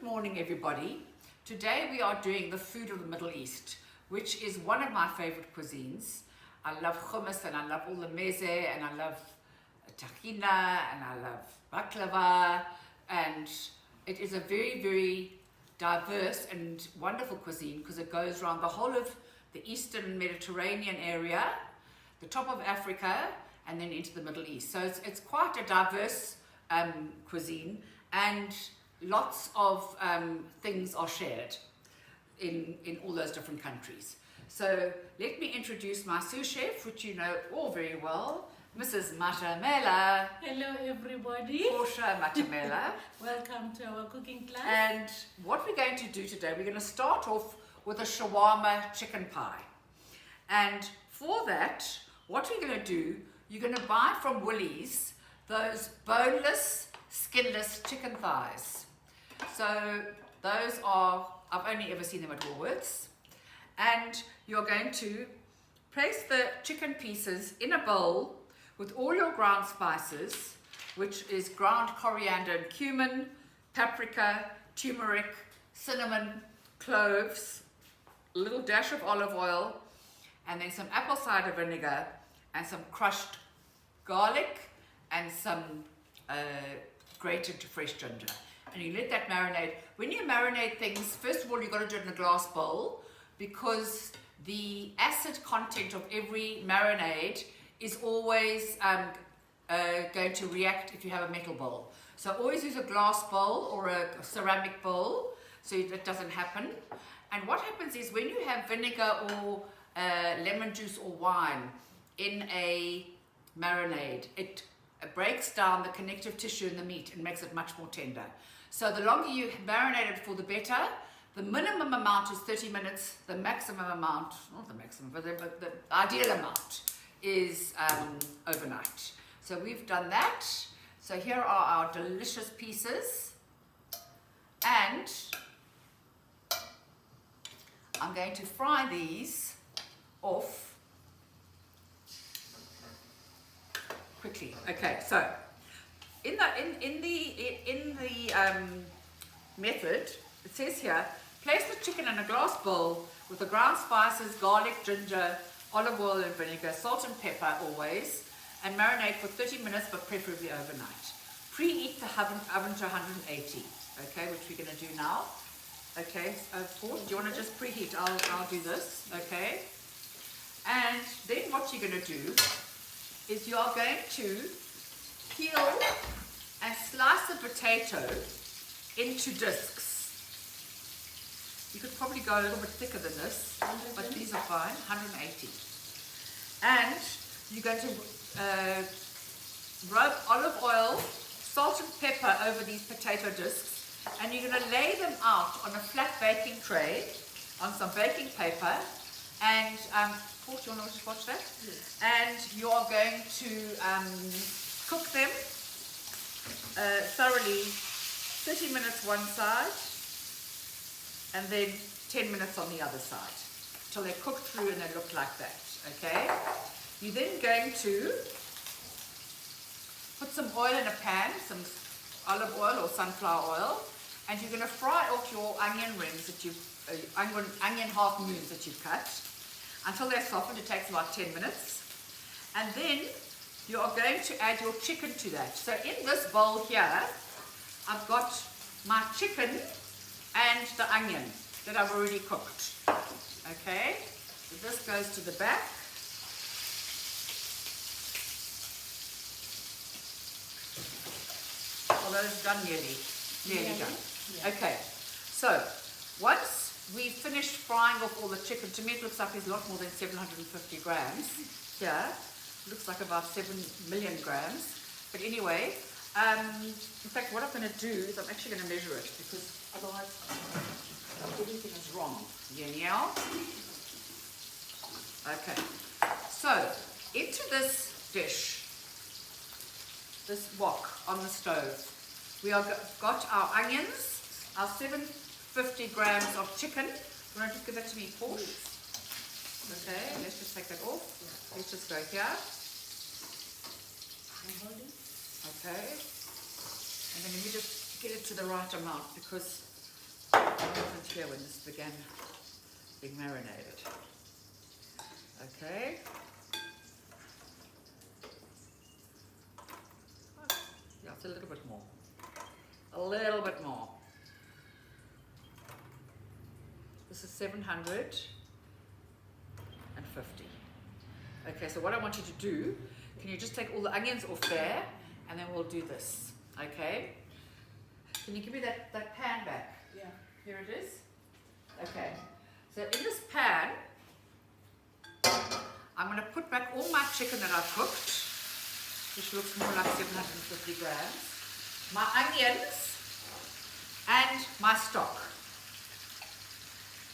morning, everybody. Today we are doing the food of the Middle East, which is one of my favorite cuisines. I love hummus and I love all the meze and I love tahina and I love baklava, and it is a very, very diverse and wonderful cuisine because it goes around the whole of the Eastern Mediterranean area, the top of Africa, and then into the Middle East. So it's quite a diverse cuisine, and lots of things are shared in all those different countries. So let me introduce my sous chef, which you know all very well, Mrs. Matamela. Hello everybody. Portia Matamela. Welcome to our cooking class. And what we're going to do today, we're going to start off with a shawarma chicken pie. And for that, what we're going to do, you're going to buy from Woolies those boneless, skinless chicken thighs. So those are, I've only ever seen them at Woolworths. And you're going to place the chicken pieces in a bowl with all your ground spices, which is ground coriander and cumin, paprika, turmeric, cinnamon, cloves, a little dash of olive oil, and then some apple cider vinegar and some crushed garlic and some grated fresh ginger. And you let that marinate. When you marinate things, first of all, you've got to do it in a glass bowl, because the acid content of every marinade is always going to react if you have a metal bowl. So always use a glass bowl or a ceramic bowl so that doesn't happen. And what happens is when you have vinegar or lemon juice or wine in a marinade, it breaks down the connective tissue in the meat and makes it much more tender. So the longer you marinate it for, the better. The minimum amount is 30 minutes. The maximum amount, not the maximum, but the ideal amount is overnight. So we've done that. So here are our delicious pieces. And I'm going to fry these off quickly. Okay, so in the method, it says here, place the chicken in a glass bowl with the ground spices, garlic, ginger, olive oil and vinegar, salt and pepper always, and marinate for 30 minutes, but preferably overnight. Preheat the oven to 180, okay, which we're going to do now. Okay, Paul, do you want to just preheat? I'll do this, okay. And then what you're going to do is you are going to peel and slice the potato into discs. You could probably go a little bit thicker than this, but these are fine, 180. And you're going to rub olive oil, salt and pepper over these potato discs, and you're going to lay them out on a flat baking tray on some baking paper. And Paul, do you want to just watch that? Yes. And you are going to cook them thoroughly, 30 minutes one side, and then 10 minutes on the other side, till they're cooked through and they look like that, okay? You're then going to put some oil in a pan, some olive oil or sunflower oil, and you're going to fry off your onion rings that you've, onion half moons that you've cut, until they're softened. It takes about 10 minutes. And then you are going to add your chicken to that. So in this bowl here, I've got my chicken and the onion that I've already cooked. Okay, so this goes to the back. Although it's done nearly done. Yeah. Okay, so once we finished frying off all the chicken, to me it looks like there's a lot more than 750 grams here. It looks like about 7 million grams. But anyway, in fact, what I'm going to do is I'm actually going to measure it, because otherwise everything is wrong. Yeah. Okay. So into this dish, this wok on the stove, we have got our onions, our 750 grams of chicken. You want to just give that to me, Paul? Okay, let's just take that off. Let's just go here. Okay. And then let me just get it to the right amount, because I wasn't here when this began being marinated. Okay. Yeah, it's a little bit more. A little bit more. This is 750. Okay, so what I want you to do, can you just take all the onions off there, and then we'll do this. Okay? Can you give me that pan back? Yeah. Here it is. Okay. So in this pan, I'm going to put back all my chicken that I've cooked, which looks more like 750 grams, my onions, and my stock.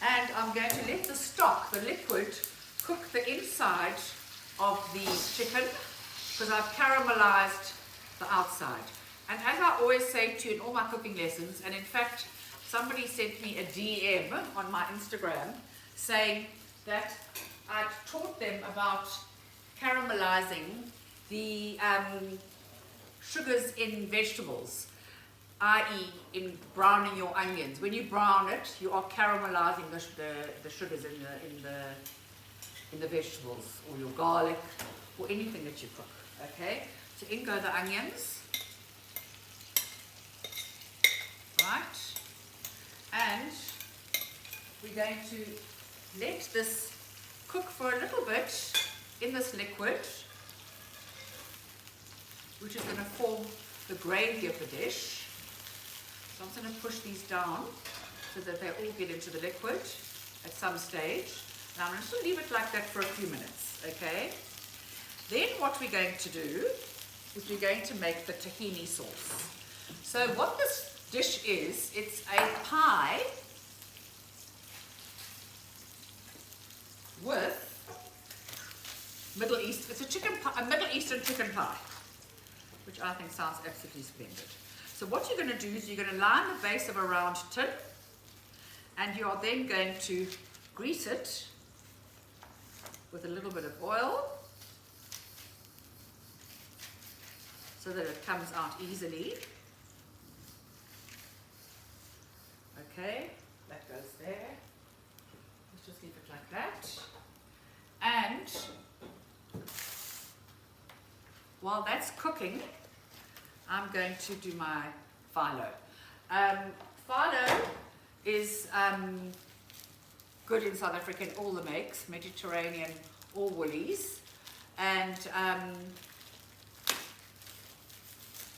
And I'm going to let the stock, the liquid, cook the inside of the chicken because I've caramelized the outside. And as I always say to you in all my cooking lessons, and in fact, somebody sent me a DM on my Instagram saying that I'd taught them about caramelizing the sugars in vegetables, i.e. in browning your onions. When you brown it, you are caramelizing the sugars in the vegetables, or your garlic, or anything that you cook. Okay, so in go the onions, right, and we're going to let this cook for a little bit in this liquid, which is going to form the gravy of the dish. So I'm just going to push these down so that they all get into the liquid at some stage. Now I'm going to leave it like that for a few minutes, okay? Then what we're going to do is we're going to make the tahini sauce. So what this dish is, it's a pie with Middle East, it's a Middle Eastern chicken pie, which I think sounds absolutely splendid. So what you're going to do is you're going to line the base of a round tin, and you are then going to grease it with a little bit of oil so that it comes out easily. Okay, that goes there. Let's just leave it like that. And while that's cooking, I'm going to do my phyllo. Phyllo is good in South Africa in all the makes, Mediterranean or Woolies. And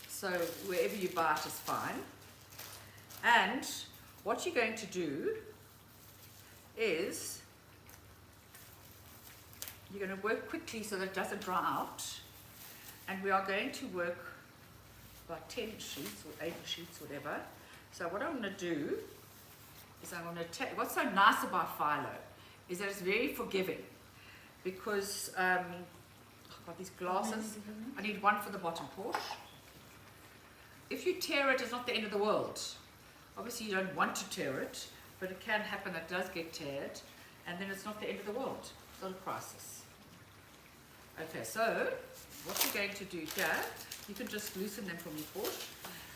so wherever you buy it is fine. And what you're going to do is you're going to work quickly so that it doesn't dry out. And we are going to work about 10 sheets or 8 sheets, whatever. So what I'm going to do is I'm going to take, what's so nice about phyllo is that it's very forgiving, because I've got these glasses. I need one for the bottom portion. If you tear it, it's not the end of the world. Obviously you don't want to tear it, but it can happen, it does get teared, and then it's not the end of the world. It's not a crisis. Okay, so what we're going to do here, you can just loosen them from your fork,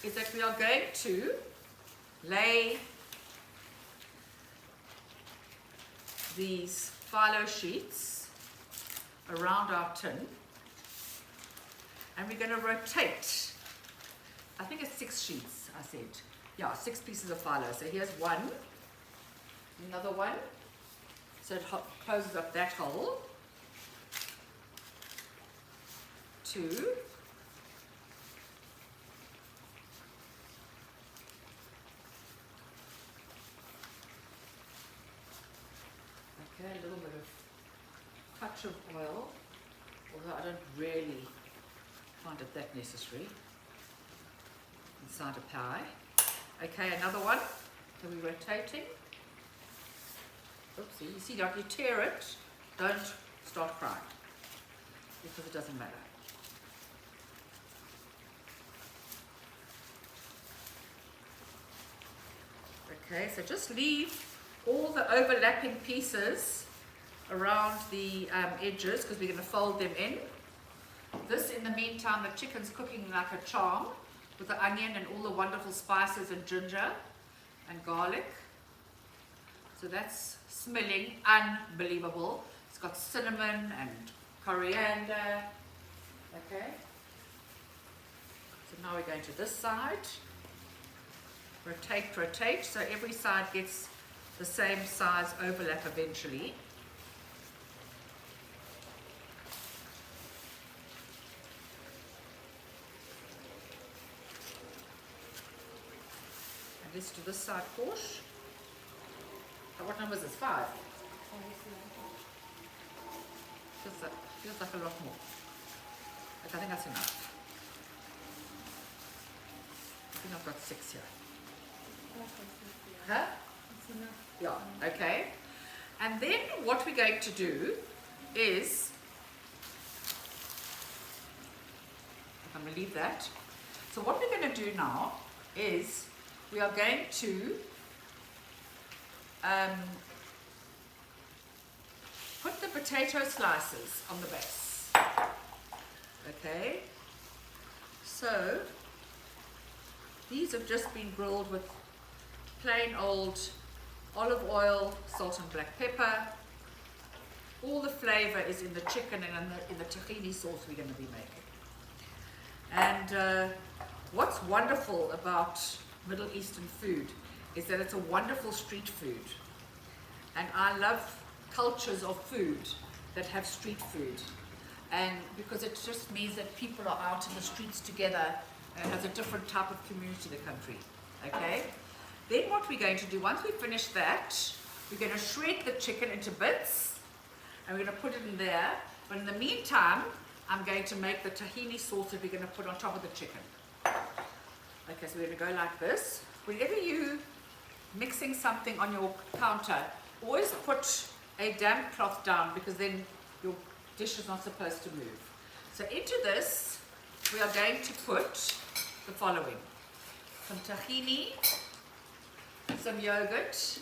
is that we are going to lay these phyllo sheets around our tin, and we're going to rotate. I think it's 6 sheets, I said. Yeah, 6 pieces of phyllo. So here's one, another one. So it closes up that hole. 2. Okay, a little bit of touch of oil, although I don't really find it that necessary inside a pie. Okay, another one. So we're rotating. Oopsie, you see, like you tear it, don't start crying, because it doesn't matter. Okay, so just leave all the overlapping pieces around the edges, because we're going to fold them in. This, in the meantime, the chicken's cooking like a charm with the onion and all the wonderful spices and ginger and garlic. So that's smelling unbelievable. It's got cinnamon and coriander. Okay. So now we're going to this side. Rotate, rotate, so every side gets the same size overlap eventually. And this to this side, Porsche. What number is this? 5? Feels like a lot more. But I think that's enough. I think I've got 6 here. Huh? Yeah, okay. And then what we're going to do is, I'm going to leave that. So what we're going to do now is we are going to put the potato slices on the base. Okay. So these have just been grilled with plain old olive oil, salt and black pepper. All the flavor is in the chicken and in the tahini sauce we're going to be making. And what's wonderful about Middle Eastern food is that it's a wonderful street food. And I love cultures of food that have street food. And because it just means that people are out in the streets together and it has a different type of community, the country. Okay? Then what we're going to do, once we finish that, we're going to shred the chicken into bits and we're going to put it in there. But in the meantime, I'm going to make the tahini sauce that we're going to put on top of the chicken. Okay, so we're going to go like this. Whenever you mixing something on your counter, always put a damp cloth down because then your dish is not supposed to move. So into this, we are going to put the following. Some tahini, some yogurt,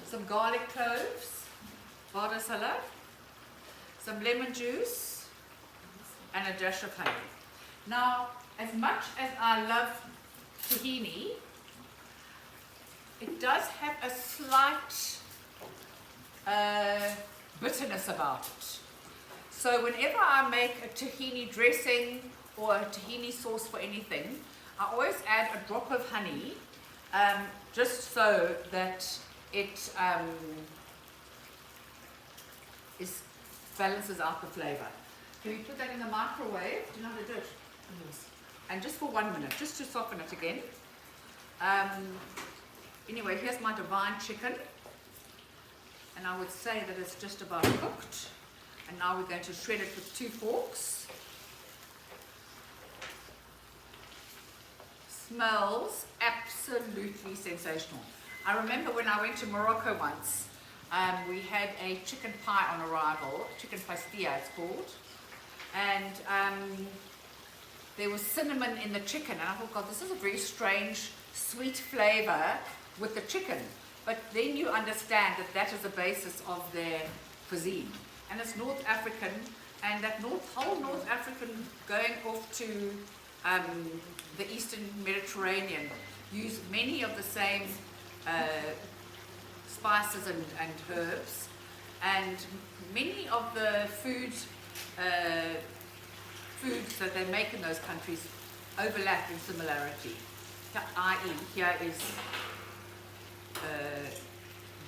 some garlic cloves, vada salad, some lemon juice, and a dash of honey. Now, as much as I love tahini, it does have a slight bitterness about it. So whenever I make a tahini dressing or a tahini sauce for anything, I always add a drop of honey, just so that it balances out the flavor. Can we put that in the microwave? Do you know how to do it? Yes. And just for 1 minute, just to soften it again. Anyway, here's my divine chicken. And I would say that it's just about cooked. And now we're going to shred it with 2 forks. Smells absolutely sensational. I remember when I went to Morocco once, we had a chicken pie on arrival, chicken pastilla it's called. And there was cinnamon in the chicken. And I thought, God, this is a very strange, sweet flavor with the chicken. But then you understand that that is the basis of their cuisine. And it's North African, and that whole North African going off to the Eastern Mediterranean use many of the same spices and herbs, and many of the foods that they make in those countries overlap in similarity. I.e., here is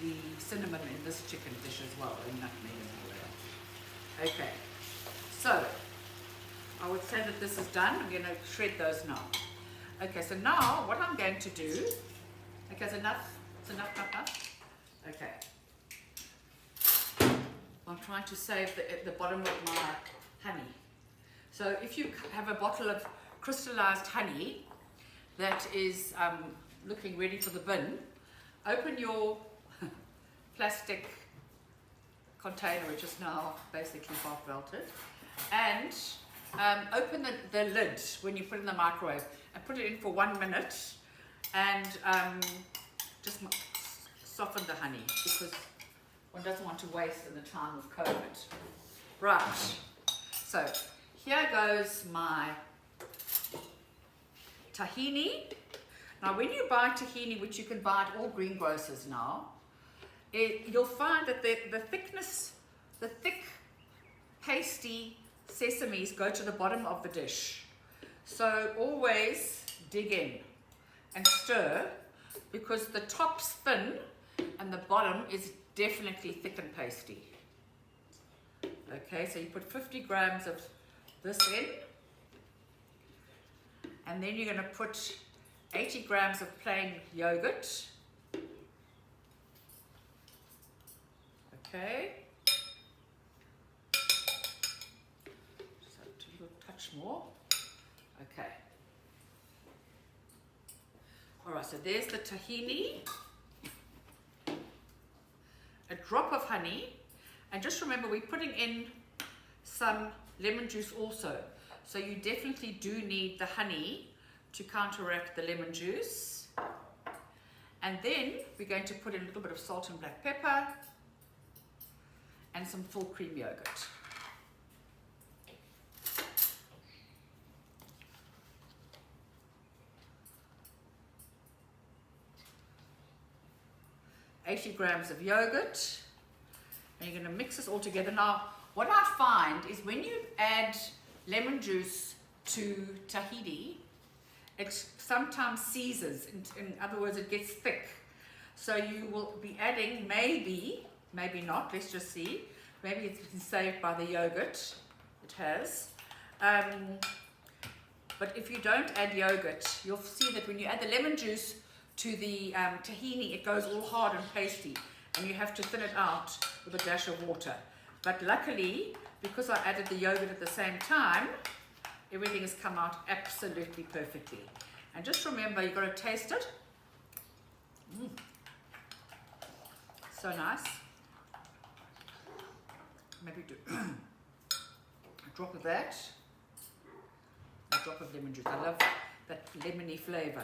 the cinnamon in this chicken dish as well, and nutmeg and all that. Okay, so I would say that this is done. I'm going to shred those now. Okay, so now what I'm going to do, okay, it's enough, okay. I'm trying to save the bottom of my honey. So if you have a bottle of crystallized honey that is looking ready for the bin, open your plastic container, which is now basically half melted, and open the lid when you put it in the microwave and put it in for 1 minute, and just soften the honey because one doesn't want to waste in the time of COVID. Right, so here goes my tahini, Now when you buy tahini, which you can buy at all greengrocers now, you'll find that the thick pasty sesames go to the bottom of the dish. So always dig in and stir, because the top's thin and the bottom is definitely thick and pasty. Okay, so you put 50 grams of this in, and then you're going to put 80 grams of plain yogurt. Okay, just a little touch more. Okay. Alright, so there's the tahini, a drop of honey, and just remember we're putting in some lemon juice also. So you definitely do need the honey to counteract the lemon juice. And then we're going to put in a little bit of salt and black pepper and some full cream yogurt. ,80 grams of yogurt, and you're going to mix this all together. Now, what I find is when you add lemon juice to tahini, it sometimes seizes. In other words, it gets thick. So you will be adding maybe not, let's just see. Maybe it's been saved by the yogurt. It has. But if you don't add yogurt, you'll see that when you add the lemon juice to the tahini, it goes all hard and pasty, and you have to thin it out with a dash of water. But luckily, because I added the yogurt at the same time, everything has come out absolutely perfectly. And just remember, you've got to taste it. So nice. Maybe do a drop of that, a drop of lemon juice. I love that lemony flavor.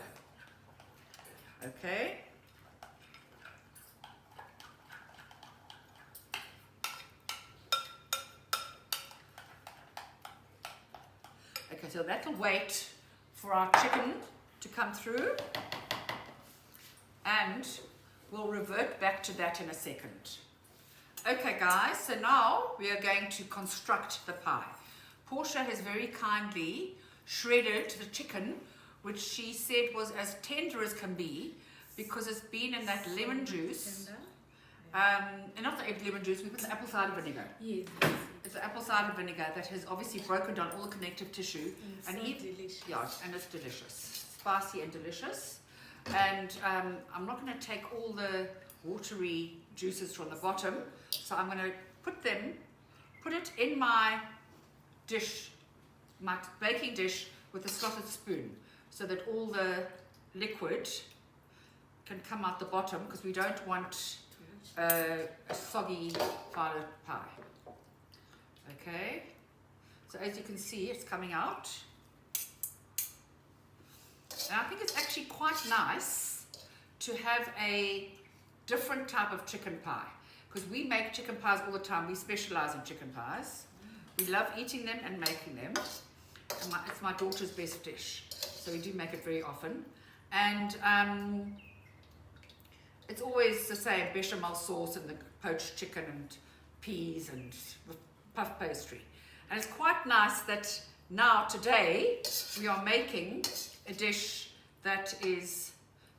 Okay. Okay, so that'll wait for our chicken to come through, and we'll revert back to that in a second. Okay guys, so now we are going to construct the pie. Portia has very kindly shredded the chicken, which she said was as tender as can be, because it's been in that lemon juice. And not the lemon juice, we put the apple cider vinegar. Yes. It's the apple cider vinegar that has obviously broken down all the connective tissue. And so delicious. Yeah, and it's delicious. Spicy and delicious. And I'm not going to take all the watery juices from the bottom, so I'm going to put it in my dish, my baking dish, with a slotted spoon, so that all the liquid can come out the bottom, because we don't want a soggy violet pie. Okay, so as you can see, it's coming out, and I think it's actually quite nice to have a different type of chicken pie, because we make chicken pies all the time. We specialize in chicken pies. We love eating them and making them. It's my daughter's best dish, so we do make it very often. And it's always the same: bechamel sauce and the poached chicken and peas and puff pastry. And it's quite nice that now today we are making a dish that is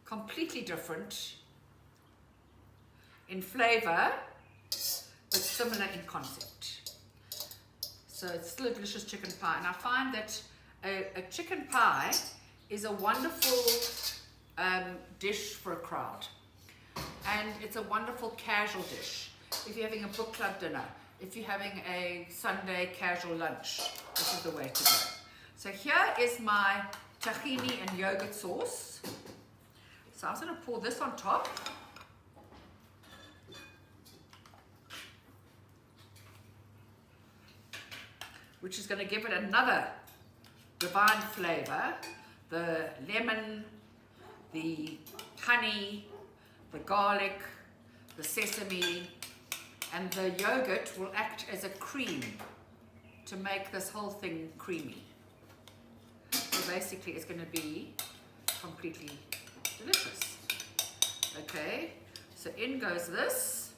completely different in flavor, but similar in concept. So it's still a delicious chicken pie, and I find that a chicken pie is a wonderful dish for a crowd, and it's a wonderful casual dish. If you're having a book club dinner, if you're having a Sunday casual lunch, this is the way to go. So here is my tahini and yogurt sauce. So I'm going to pour this on top. Which is going to give it another divine flavor. The lemon, the honey, the garlic, the sesame, and the yogurt will act as a cream to make this whole thing creamy. So basically it's going to be completely delicious. Okay, so in goes this.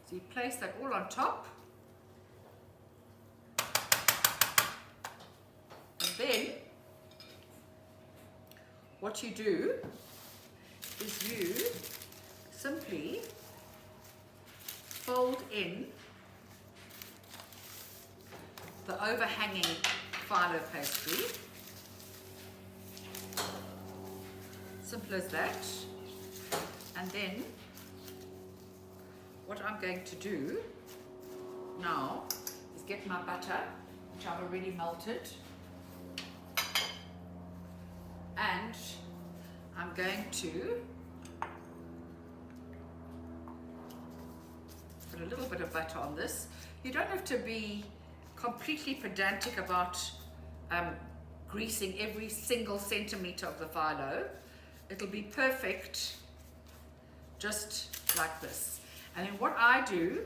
So you place that all on top. And then what you do is you simply fold in the overhanging phyllo pastry. Simple as that. And then what I'm going to do now is get my butter, which I've already melted, and I'm going to put a little bit of butter on this. You don't have to be completely pedantic about greasing every single centimeter of the phyllo. It'll be perfect just like this. And then what I do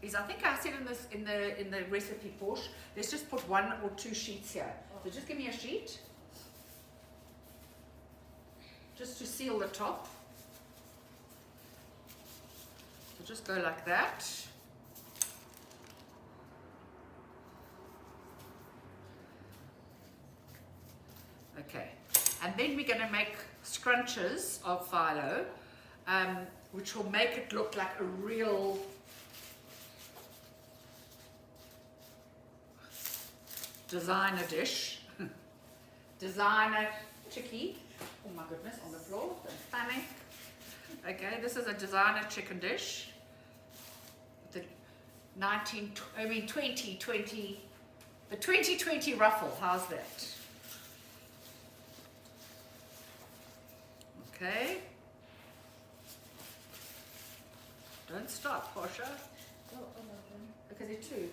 is, I think I said in the recipe, Porsche, let's just put 1 or 2 sheets here. So just give me a sheet, just to seal the top. So just go like that. Okay, and then we're going to make scrunches of phyllo, which will make it look like a real designer dish. Designer chickie. Oh my goodness, on the floor, don't panic. Okay, this is a designer chicken dish. The 2020, the 2020 ruffle, how's that? Okay. Don't stop, Portia. Oh, all of them. Because you're two.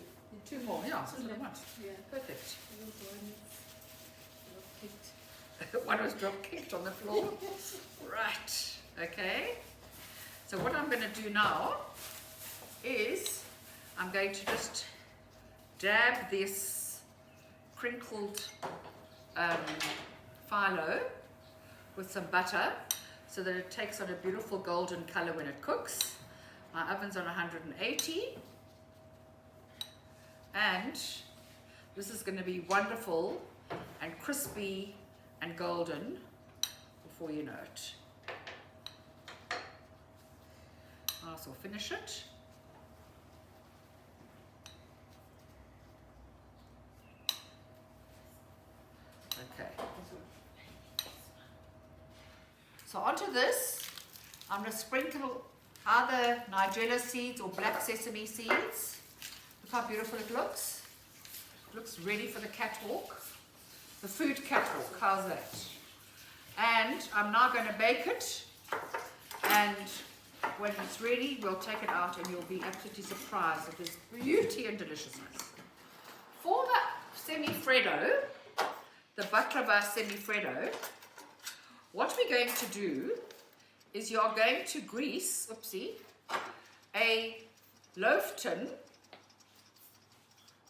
You're 2 more. Yeah, that's what I want. Yeah. Perfect. One One was drop kicked on the floor. Right. Okay. So what I'm going to do now is I'm going to just dab this crinkled phyllo with some butter so that it takes on a beautiful golden color when it cooks. My oven's on 180, and this is going to be wonderful and crispy and golden before you know it. I'll also finish it. Okay. So onto this, I'm going to sprinkle either nigella seeds or black sesame seeds. Look how beautiful it looks. It looks ready for the catwalk. The food catwalk, how's that? And I'm now going to bake it, and when it's ready, we'll take it out and you'll be absolutely surprised at its beauty and deliciousness. For the semi-freddo, the baklava semi-freddo, what we're going to do is you're going to grease, oopsie, a loaf tin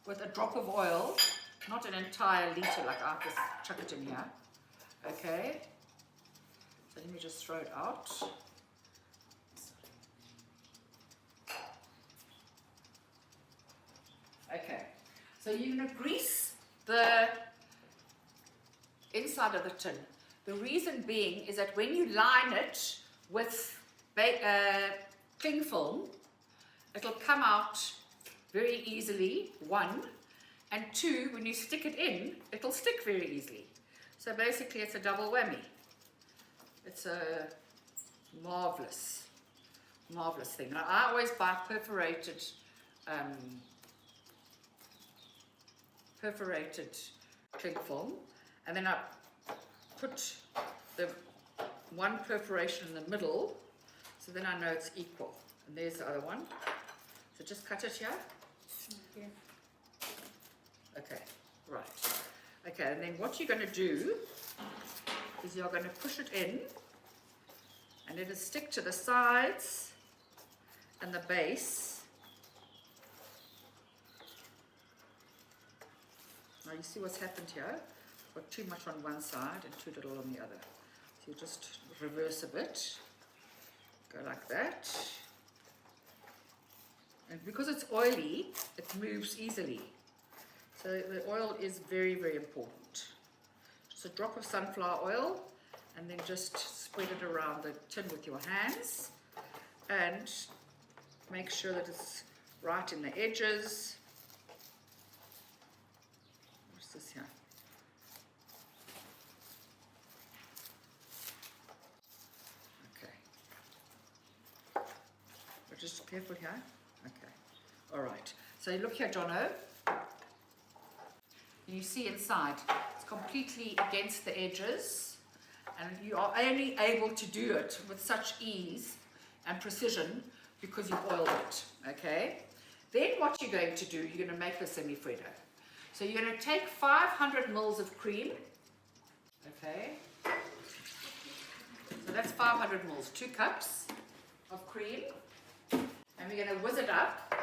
with a drop of oil, not an entire liter like I just chuck it in here. Okay, so let me just throw it out. Okay, so you're going to grease the inside of the tin. The reason being is that when you line it with cling film, it'll come out very easily, 1, and 2, when you stick it in, it'll stick very easily. So basically it's a double whammy. It's a marvelous, marvelous thing. Now, I always buy perforated cling film, and then I put the one perforation in the middle, so then I know it's equal. And there's the other one. So just cut it here. Okay. Okay, right. Okay, and then what you're going to do is you're going to push it in, and it'll stick to the sides and the base. Now you see what's happened here? Got too much on one side and too little on the other. So you just reverse a bit, go like that. And because it's oily, it moves easily. So the oil is very, very important. Just a drop of sunflower oil, and then just spread it around the tin with your hands. And make sure that it's right in the edges. What's this here? Just careful here. Okay. All right. So you look here, Jono. You see inside, it's completely against the edges, and you are only able to do it with such ease and precision because you've oiled it. Okay. Then what you're going to do, you're going to make the semi-freddo. So you're going to take 500 mils of cream. Okay. So that's 500 mils, 2 cups of cream. And we're going to whiz it up.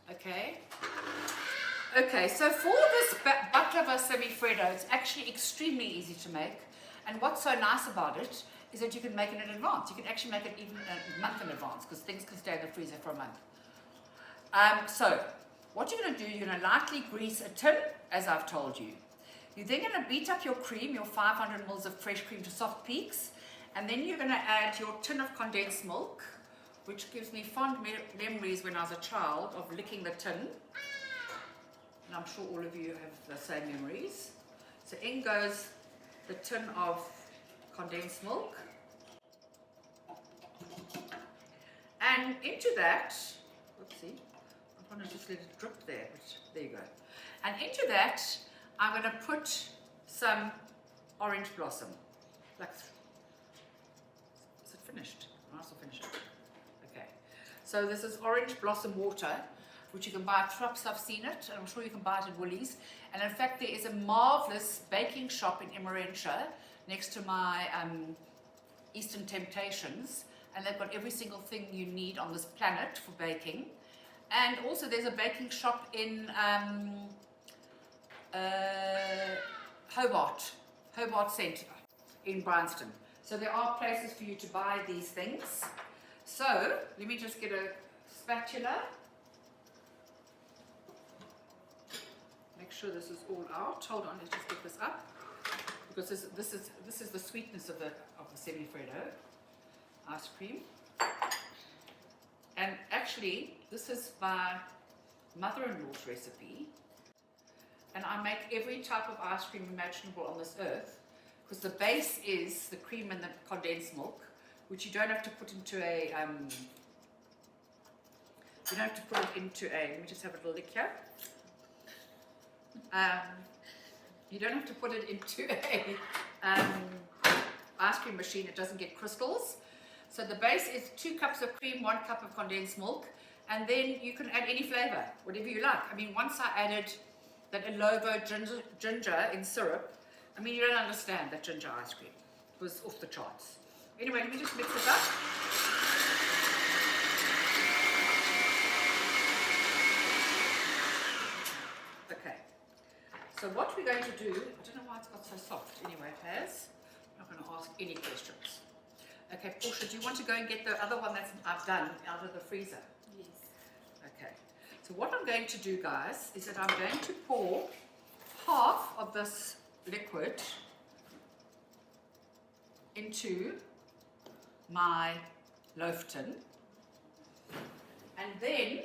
Okay. Okay, so for this baklava semi-freddo, it's actually extremely easy to make. And what's so nice about it is that you can make it in advance. You can actually make it even a month in advance because things can stay in the freezer for a month. So what you're going to do, you're going to lightly grease a tin, as I've told you. You're then going to beat up your cream, your 500 mils of fresh cream to soft peaks. And then you're going to add your tin of condensed milk, which gives me fond memories when I was a child of licking the tin. And I'm sure all of you have the same memories. So in goes the tin of condensed milk. And into that, whoopsie, I want to just let it drip there, but there you go. And into that, I'm going to put some orange blossom. Like, is it finished? I also finish it. So this is orange blossom water, which you can buy at Thrups. I've seen it, and I'm sure you can buy it at Woolies. And in fact, there is a marvelous baking shop in Emmarentia next to my Eastern Temptations, and they've got every single thing you need on this planet for baking. And also there's a baking shop in Hobart Centre in Bryanston. So there are places for you to buy these things. So, let me just get a spatula. Make sure this is all out. Hold on, let's just get this up. Because this is the sweetness of the semi-freddo ice cream. And actually, this is my mother-in-law's recipe. And I make every type of ice cream imaginable on this earth. Because the base is the cream and the condensed milk, which you don't have to put into a, let me just have a little lick here. You don't have to put it into a ice cream machine, it doesn't get crystals. So the base is 2 cups of cream, 1 cup of condensed milk, and then you can add any flavor, whatever you like. I mean, once I added that Alovo ginger in syrup, I mean, you don't understand that ginger ice cream. It was off the charts. Anyway, let me just mix it up. Okay. So what we're going to do, I don't know why it's got so soft. Anyway, it has. I'm not going to ask any questions. Okay, Portia, do you want to go and get the other one that I've done out of the freezer? Yes. Okay. So what I'm going to do, guys, is that I'm going to pour half of this liquid into my loaf tin, and then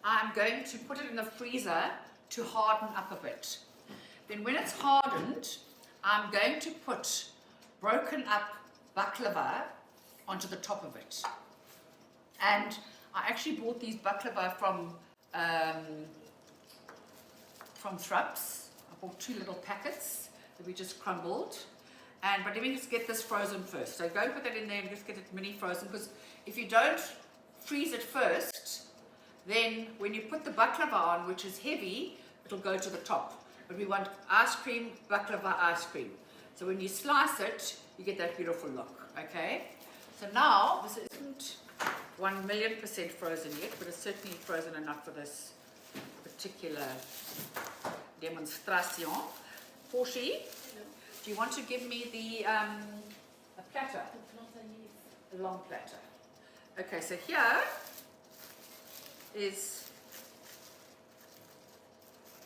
I'm going to put it in the freezer to harden up a bit. Then when it's hardened, I'm going to put broken up baklava onto the top of it. And I actually bought these baklava from Thrups. I bought 2 little packets that we just crumbled. But let me just get this frozen first. So go and put that in there and just get it mini frozen, because if you don't freeze it first, then when you put the baklava on, which is heavy, it'll go to the top. But we want ice cream, baklava ice cream. So when you slice it, you get that beautiful look, okay? So now, this isn't 1,000,000% frozen yet, but it's certainly frozen enough for this particular demonstration. Portia, Do you want to give me the a platter? A long platter. Okay, so here is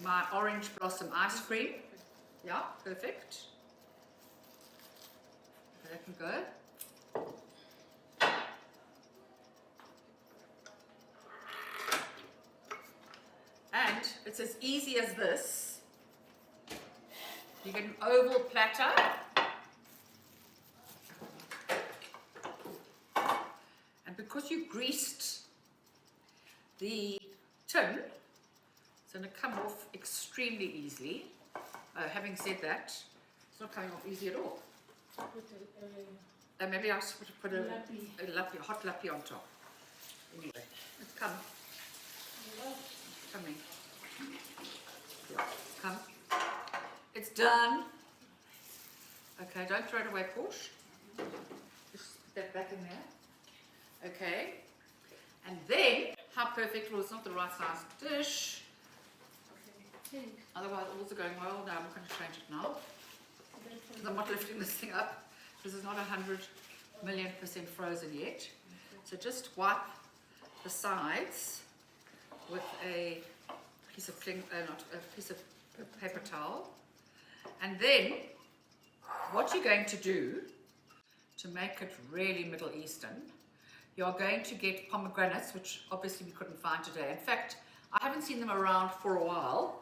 my orange blossom ice cream. Yeah, perfect. Okay, that can go. And it's as easy as this. You get an oval platter. And because you greased the tin, it's going to come off extremely easily. Having said that, it's not coming off easy at all. Maybe I should put a hot lappy on top. Anyway, it's come. It's coming. Yeah, come. It's done. Okay, don't throw it away, Porsche. Just put that back in there. Okay. And then, how perfect, well, it's not the right size dish. Otherwise, all's going well. No, I'm going to change it now. Because I'm not lifting this thing up. This is not 100,000,000% frozen yet. So just wipe the sides with a piece of paper towel. And then, what you're going to do to make it really Middle Eastern, you're going to get pomegranates, which obviously we couldn't find today. In fact, I haven't seen them around for a while.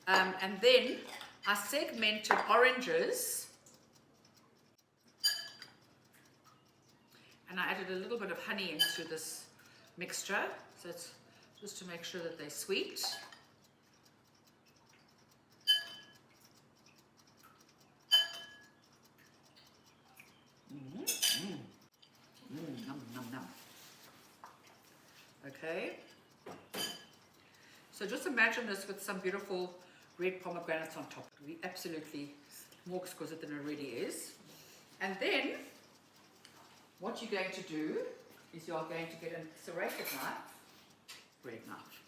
And then I segmented oranges, and I added a little bit of honey into this mixture, so it's just to make sure that they're sweet. Num, num, num. Okay. So just imagine this with some beautiful red pomegranates on top. It will be absolutely more exquisite than it already is. And then, what you're going to do is you're going to get a serrated knife, bread knife.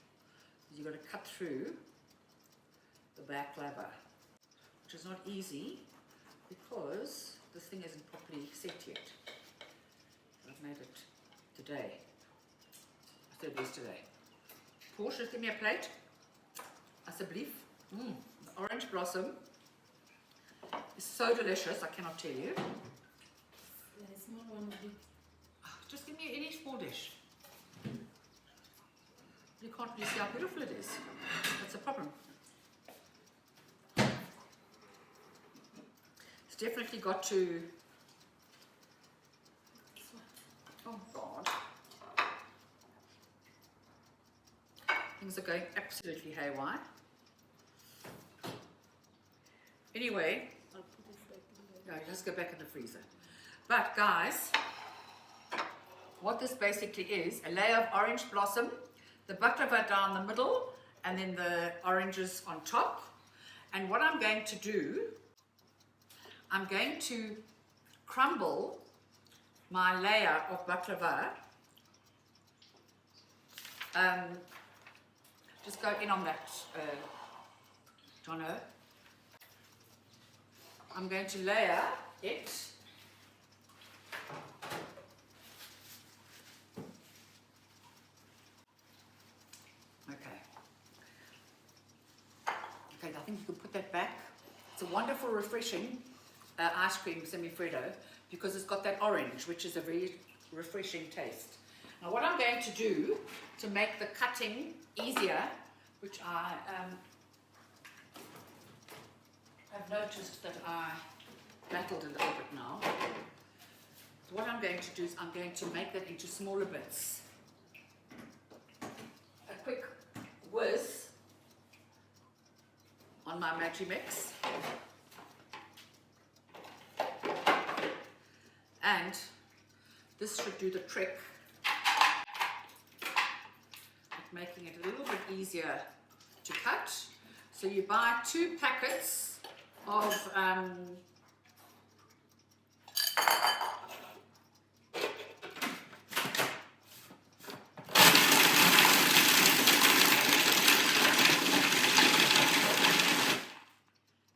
You're going to cut through the baklava, which is not easy because this thing isn't properly set yet. I've made it today. I said yesterday. Porsche, give me a plate. Alsjeblieft. The orange blossom is so delicious, I cannot tell you. Just give me any small dish. You can't really see how beautiful it is. That's a problem. It's definitely got to... Oh God. Things are going absolutely haywire. Anyway, no, let's go back in the freezer. But guys, what this basically is, a layer of orange blossom, the baklava down the middle, and then the oranges on top. And what I'm going to do, I'm going to crumble my layer of baklava. Just go in on that, Jono. I'm going to layer it Okay, I think you can put that back. It's a wonderful, refreshing ice cream semi-freddo because it's got that orange, which is a very refreshing taste. Now what I'm going to do to make the cutting easier, which I have noticed that I battled a little bit now. So what I'm going to do is I'm going to make that into smaller bits. A quick whiz on my Magimix. And this should do the trick of making it a little bit easier to cut. So you buy 2 packets of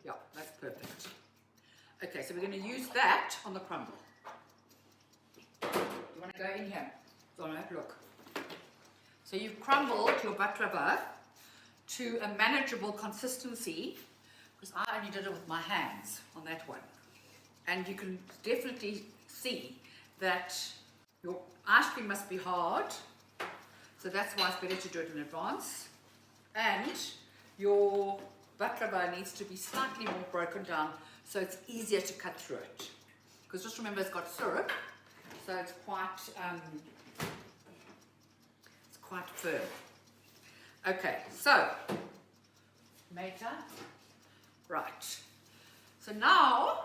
yeah, that's perfect. Go in here. Donna, look. So you've crumbled your baklava to a manageable consistency, because I only did it with my hands on that one. And you can definitely see that your ice cream must be hard, so that's why it's better to do it in advance. And your baklava needs to be slightly more broken down, so it's easier to cut through it. Because just remember, it's got syrup, so it's quite firm. Okay, so Meta, right. So now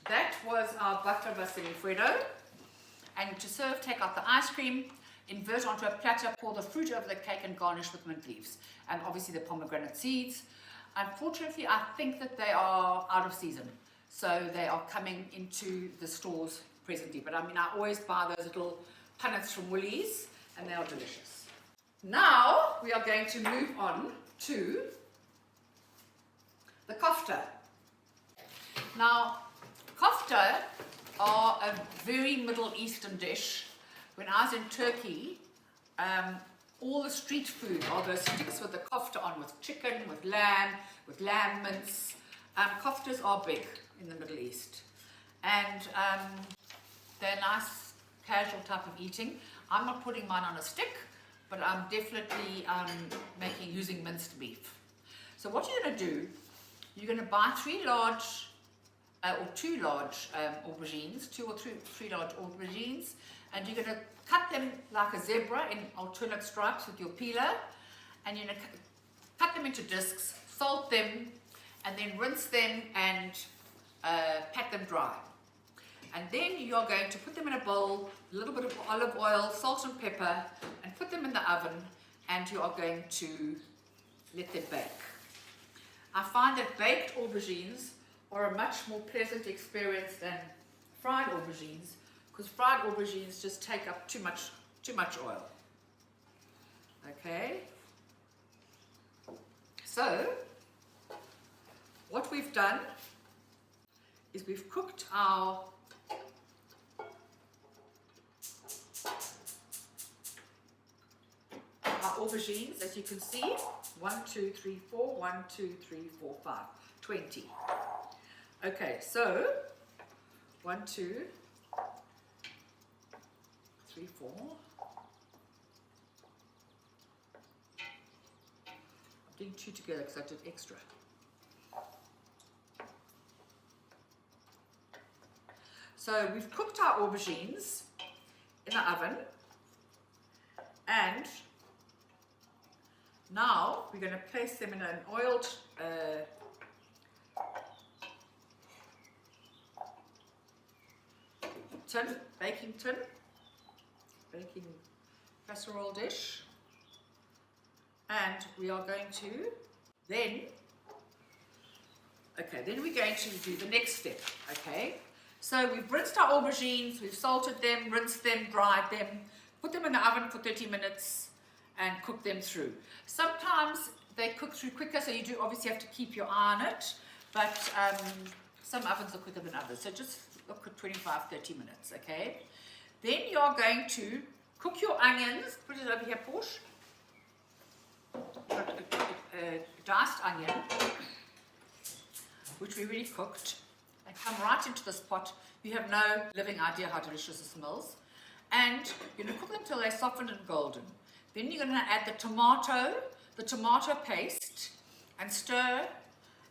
that was our baklava Silifredo, and to serve, take out the ice cream, invert onto a platter, pour the fruit over the cake, and garnish with mint leaves, and obviously the pomegranate seeds. Unfortunately, I think that they are out of season, so they are coming into the stores presently. But I mean, I always buy those little punnets from Woolies, and they are delicious. Now we are going to move on to the kofta. Now, kofta are a very Middle Eastern dish. When I was in Turkey, all the street food are those sticks with the kofta on, with chicken, with lamb mince. Koftas are big in the Middle East, and they're nice, casual type of eating. I'm not putting mine on a stick, but I'm definitely using minced beef. So what you're going to do, you're going to buy 3 large or 2 large aubergines, 2 or 3 large aubergines, and you're going to cut them like a zebra in alternate stripes with your peeler, and you're going to cut them into discs, salt them, and then rinse them and pat them dry. And then you're going to put them in a bowl, a little bit of olive oil, salt and pepper, and put them in the oven, and you are going to let them bake. I find that baked aubergines are a much more pleasant experience than fried aubergines, because fried aubergines just take up too much oil. Okay? So, what we've done is we've cooked our aubergines, as you can see. 1, 2, 3, 4, 1, 2, 3, 4, 5, 20. Okay, so 1, 2, 3, 4. I'm doing 2 together because I did extra. So we've cooked our aubergines in the oven, and now we're going to place them in an oiled baking casserole dish, and we are going to then we're going to do the next step. Okay, so we've rinsed our aubergines, we've salted them, rinsed them, dried them, put them in the oven for 30 minutes and cook them through. Sometimes they cook through quicker, so you do obviously have to keep your eye on it, but some ovens are quicker than others, so just look at 25-30 minutes. Okay, then you are going to cook your onions. Put it over here, Porsche. Diced onion, which we really cooked, and come right into this pot. You have no living idea how delicious it smells. And you're going to cook them till they're softened and golden. Then you're going to add the tomato paste, and stir.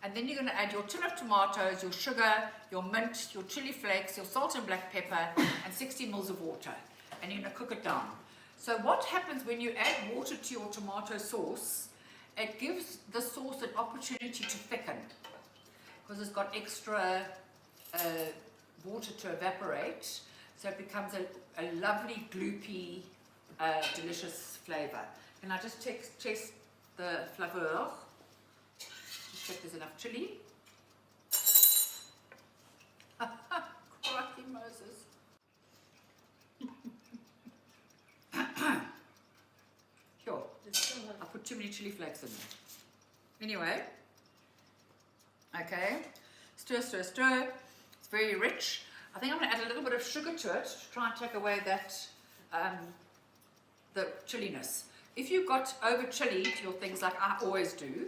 And then you're going to add your tin of tomatoes, your sugar, your mint, your chili flakes, your salt and black pepper, and 60 ml of water. And you're going to cook it down. So what happens when you add water to your tomato sauce, it gives the sauce an opportunity to thicken, because it's got extra water to evaporate. So it becomes a lovely, gloopy, delicious flavor. Can I just taste the Flavours? Just check there's enough chili. Crikey Moses. Sure, I put too many chili flakes in there. Anyway, okay, stir, stir, stir. It's very rich. I think I'm going to add a little bit of sugar to it to try and take away that the chilliness. If you've got over chilli to your things like I always do,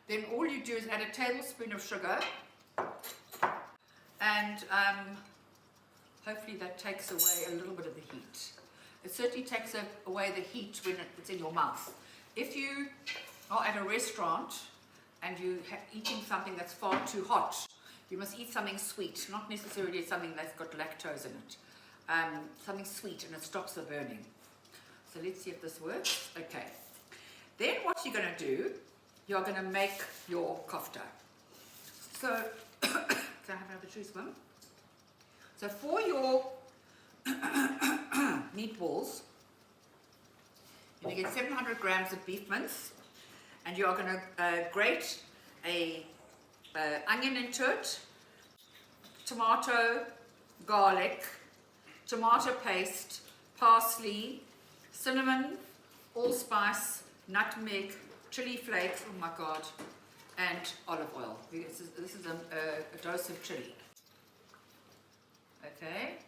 then all you do is add a tablespoon of sugar, and hopefully that takes away a little bit of the heat. It certainly takes away the heat when it's in your mouth. If you are at a restaurant and you're eating something that's far too hot, you must eat something sweet, not necessarily something that's got lactose in it. Something sweet, and it stops the burning. So let's see if this works. Okay. Then what you're going to do, you're going to make your kofta. So, can I have another juice one? So for your meatballs, you're going to get 700 grams of beef mince, and you are going to grate a onion into it, tomato, garlic, tomato paste, parsley, cinnamon, allspice, nutmeg, chili flakes, oh my god, and olive oil. This is a dose of chili. Okay.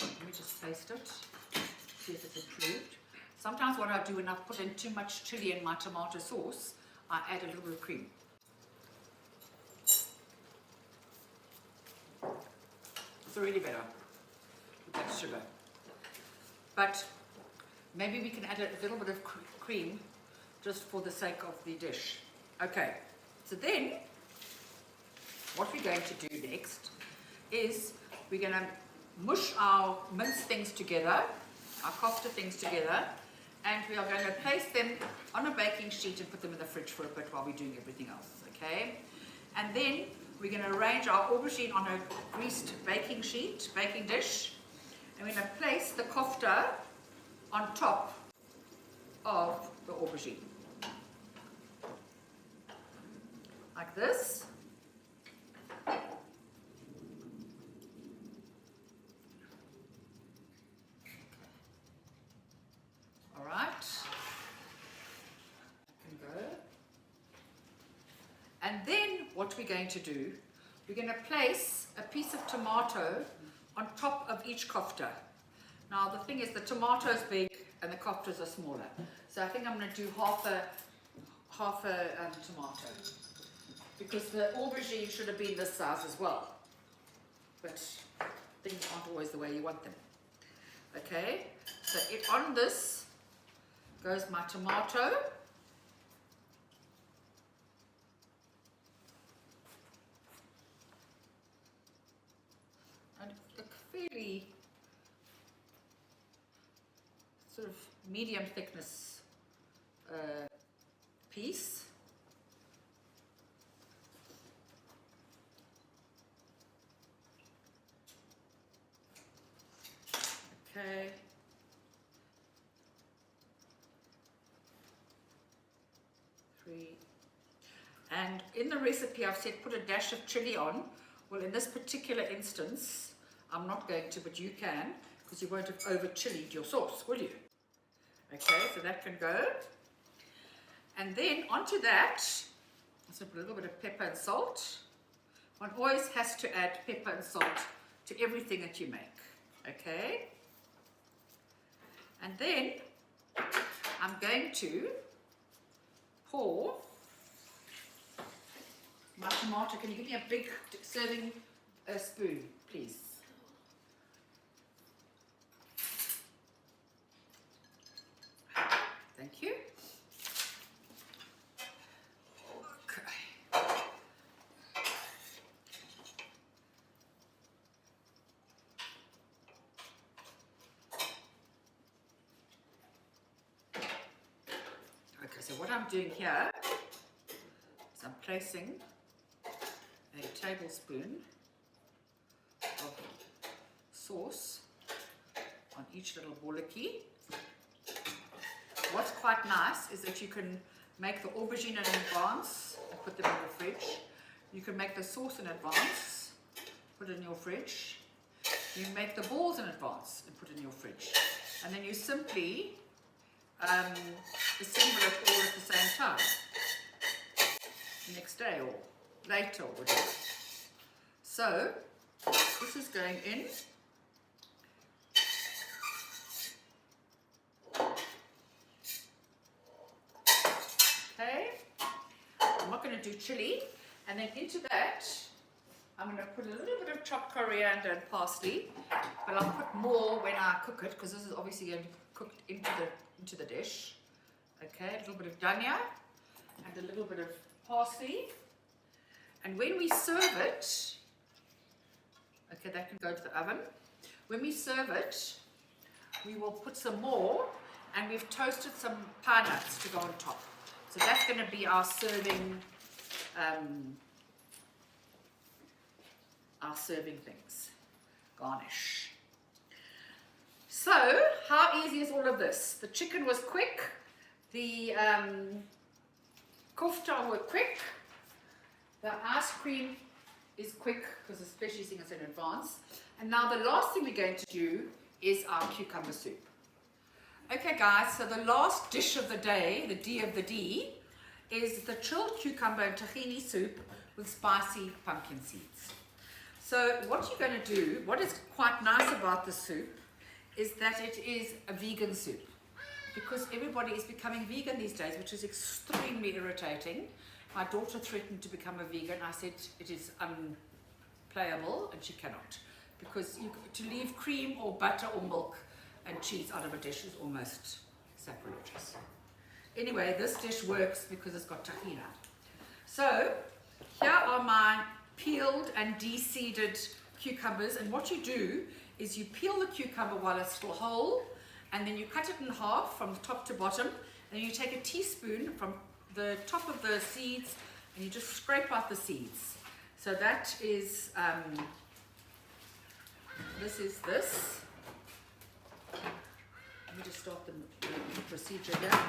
Let me just taste it, see if it's improved. Sometimes what I do when I put in too much chili in my tomato sauce, I add a little bit of cream. It's already better with that sugar. But maybe we can add a little bit of cream just for the sake of the dish. Okay, so then what we're going to do next is we're going to mush our minced things together, our kofta things together, and we are going to place them on a baking sheet and put them in the fridge for a bit while we're doing everything else, okay? And then we're going to arrange our aubergine on a greased baking dish, and we're going to place the kofta on top of the aubergine. Like this. All right. Can go. And then what we're going to do, we're going to place a piece of tomato on top of each kofta. Now the thing is, the tomato is big and the koftas are smaller, so I think I'm going to do half a tomato, because the aubergine should have been this size as well, but things aren't always the way you want them. Okay, so on this goes my tomato. And a fairly sort of medium thickness piece. Okay. Three. And in the recipe I've said put a dash of chili on. Well, in this particular instance, I'm not going to, but you can, because you won't have over chilied your sauce, will you? Okay, so that can go. And then onto that, let's put a little bit of pepper and salt. One always has to add pepper and salt to everything that you make. Okay? And then I'm going to pour my tomato. Can you give me a big serving spoon, please? Thank you. Okay. Okay, so what I'm doing here is I'm placing a tablespoon of sauce on each little boliki. What's quite nice is that you can make the aubergine in advance and put them in the fridge. You can make the sauce in advance, put it in your fridge. You make the balls in advance and put it in your fridge. And then you simply assemble it all at the same time, the next day or later or whatever. So this is going in. Okay, I'm not going to do chili, and then into that I'm going to put a little bit of chopped coriander and parsley, but I'll put more when I cook it because this is obviously going to be cooked into the dish. Okay, a little bit of dhania and a little bit of parsley, and when we serve it, okay, that can go to the oven. When we serve it, we will put some more, and we've toasted some pine nuts to go on top. So that's going to be our serving things, garnish. So how easy is all of this? The chicken was quick, the kofta were quick, the ice cream is quick because especially seeing it's in advance. And now the last thing we're going to do is our cucumber soup. Okay guys, so the last dish of the day, the D of the D, is the chilled cucumber and tahini soup with spicy pumpkin seeds. So what you're going to do, what is quite nice about the soup, is that it is a vegan soup. Because everybody is becoming vegan these days, which is extremely irritating. My daughter threatened to become a vegan. I said it is unplayable, and she cannot. Because to leave cream or butter or milk and cheese out of a dish is almost sacrilegious. Anyway, this dish works because it's got tahina. So here are my peeled and de-seeded cucumbers, and what you do is you peel the cucumber while it's still whole, and then you cut it in half from top to bottom, and you take a teaspoon from the top of the seeds and you just scrape out the seeds. So that is this. Let me just start the procedure here.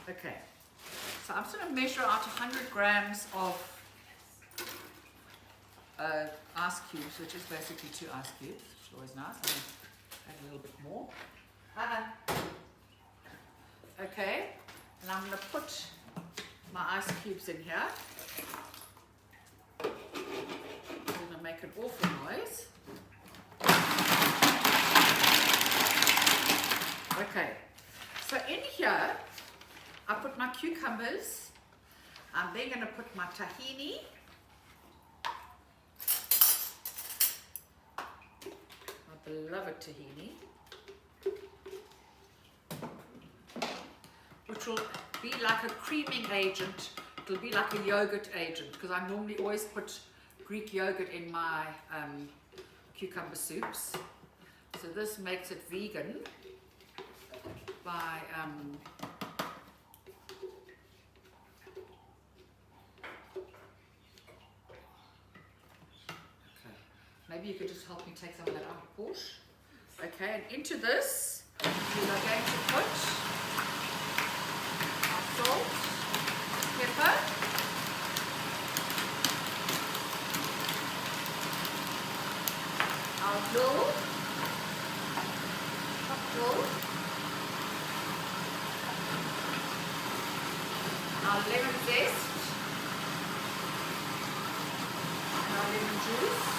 Okay, so I'm just going to measure out 100 grams of ice cubes, which is basically 2 ice cubes, which is always nice. I'm going to add a little bit more. Okay, and I'm going to put my ice cubes in here. I'm going to make an awful noise. Okay, so in here, I put my cucumbers. I'm then going to put my tahini. My beloved tahini. Which will be like a creaming agent. It'll be like a yogurt agent, because I normally always put Greek yogurt in my cucumber soups. So this makes it vegan by maybe you could just help me take some of that out of Porsche. Okay, and into this we are going to put our salt, pepper, our dill, chopped dill, our lemon zest, and our lemon juice.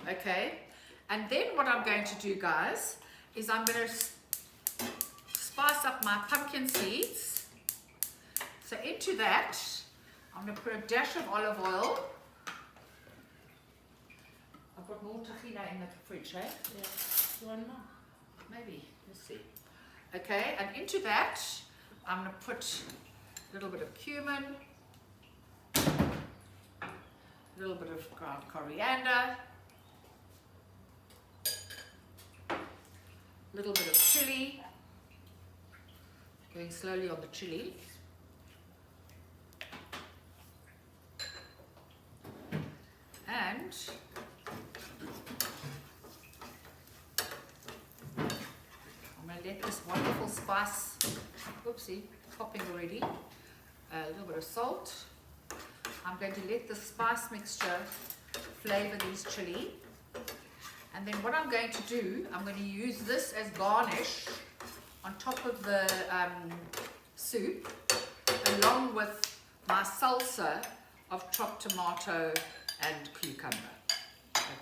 Okay, and then what I'm going to do, guys, is I'm going to spice up my pumpkin seeds. So into that, I'm going to put a dash of olive oil. I've got more tahina in the fridge, eh? Yeah. One more. Maybe, let's see. Okay, and into that, I'm going to put a little bit of cumin, a little bit of ground coriander, little bit of chili. Going slowly on the chili. And I'm going to let this wonderful spice, whoopsie, popping already, a little bit of salt. I'm going to let the spice mixture flavor these chili. And then what I'm going to do, I'm going to use this as garnish on top of the soup, along with my salsa of chopped tomato and cucumber.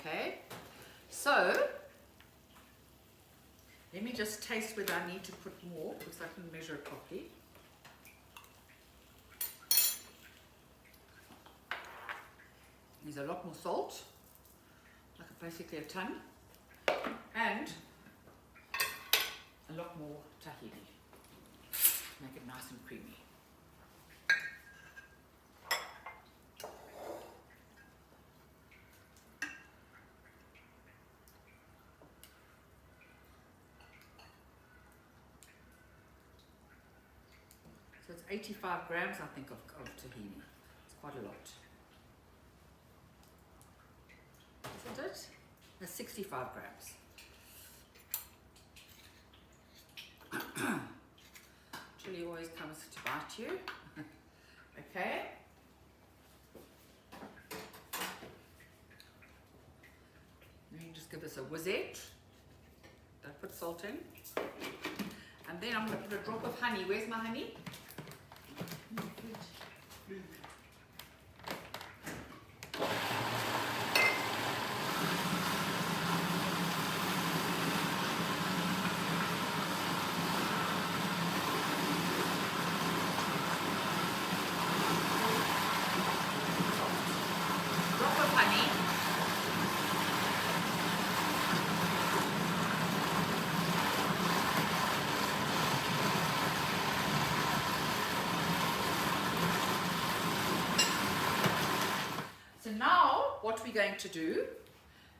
Okay, so let me just taste whether I need to put more, because I can measure it properly. There's a lot more salt, like basically a ton, and a lot more tahini. Make it nice and creamy. So it's 85 grams, I think, of tahini. It's quite a lot. Isn't it? That's 65 grams. Chili always comes to bite you. Okay. Then you just give this a whizzette. Don't put salt in. And then I'm going to put a drop of honey. Where's my honey? What we're going to do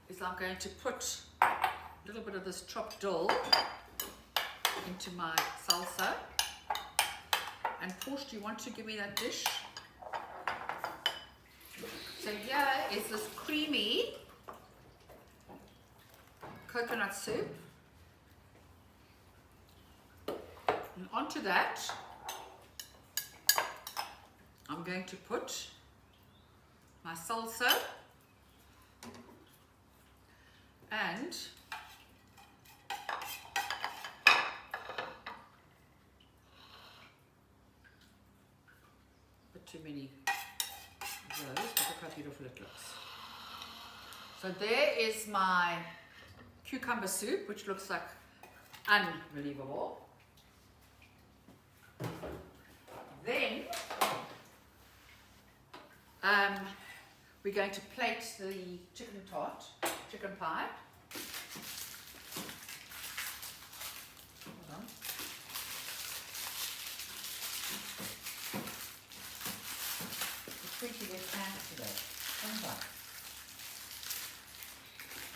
is I'm going to put a little bit of this chopped dill into my salsa. And Porsche, do you want to give me that dish? So here is this creamy coconut soup. And onto that, I'm going to put my salsa and put too many of those, but look how beautiful it looks. So there is my cucumber soup, which looks like unbelievable. Then we're going to plate the chicken pie. Hold on. It's pretty less hands today. Hold on.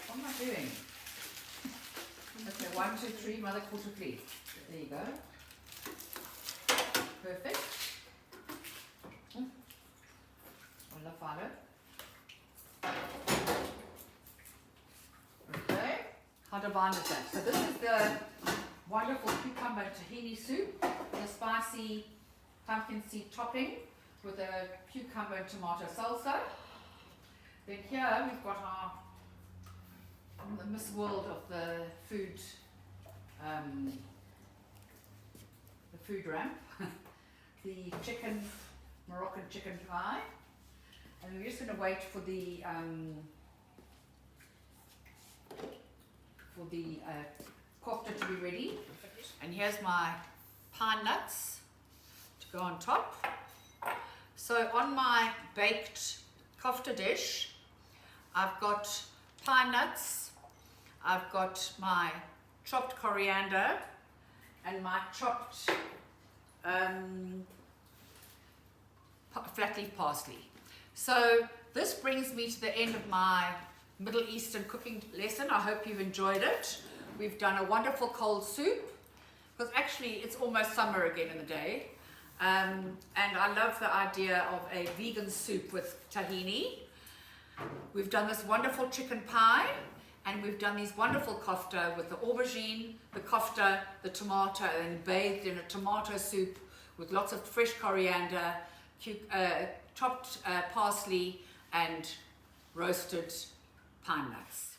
What am I doing? Okay, 1, 2, 3, mother quarter, please. There you go. Perfect. Hola, Father. Okay, how divine is that? So this is the wonderful cucumber tahini soup, the spicy pumpkin seed topping with a cucumber and tomato salsa. Then here we've got our the Miss World of the food ramp, the Moroccan chicken pie. And we're just going to wait for the kofta to be ready. And here's my pine nuts to go on top. So on my baked kofta dish, I've got pine nuts, I've got my chopped coriander, and my chopped flat leaf parsley. So this brings me to the end of my Middle Eastern cooking lesson. I hope you've enjoyed it. We've done a wonderful cold soup, because actually it's almost summer again in the day. And I love the idea of a vegan soup with tahini. We've done this wonderful chicken pie, and we've done these wonderful kofta with the aubergine, the kofta, the tomato, and bathed in a tomato soup with lots of fresh coriander, chopped parsley, and roasted pine nuts.